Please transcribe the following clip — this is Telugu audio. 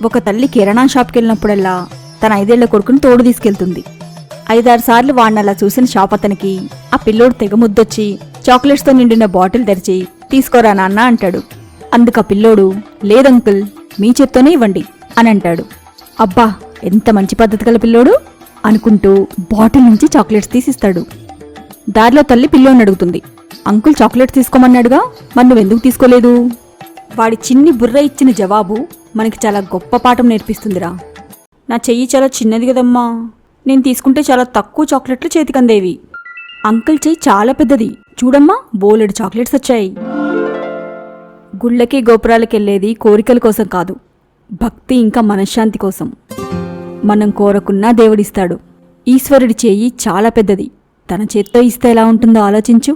ఒక తల్లి కిరాణా షాప్కి వెళ్ళినప్పుడల్లా తన 5 ఏళ్ల కొడుకుని తోడు తీసుకెళ్తుంది. 5-6 సార్లు వాడినలా చూసిన షాప్ అతనికి ఆ పిల్లోడు తెగ ముద్దొచ్చి చాక్లెట్స్తో నిండిన బాటిల్ తెరిచి తీసుకోరా నాన్న అంటాడు. అందుకు ఆ పిల్లోడు లేదంకుల్ మీ చేత్తోనే ఇవ్వండి అని అంటాడు. అబ్బా ఎంత మంచి పద్ధతి గల పిల్లోడు అనుకుంటూ బాటిల్ నుంచి చాక్లెట్స్ తీసిస్తాడు. దారిలో తల్లి పిల్లోని అడుగుతుంది, అంకుల్ చాక్లెట్స్ తీసుకోమన్నాడుగా, మరి నువ్వెందుకు తీసుకోలేదు? వాడి చిన్ని బుర్ర ఇచ్చిన జవాబు మనకి చాలా గొప్ప పాఠం నేర్పిస్తుందిరా. నా చెయ్యి చాలా చిన్నది కదమ్మా, నేను తీసుకుంటే చాలా తక్కువ చాక్లెట్లు చేతికందేవి. అంకుల్ చెయ్యి చాలా పెద్దది, చూడమ్మా బోలెడు చాక్లెట్స్ వచ్చాయి. గుళ్ళకి గోపురాలకెళ్ళేది కోరికల కోసం కాదు, భక్తి ఇంకా మనశ్శాంతి కోసం. మనం కోరకున్నా దేవుడిస్తాడు. ఈశ్వరుడి చేయి చాలా పెద్దది, తన చేత్తో ఇస్తే ఎలా ఉంటుందో ఆలోచించు.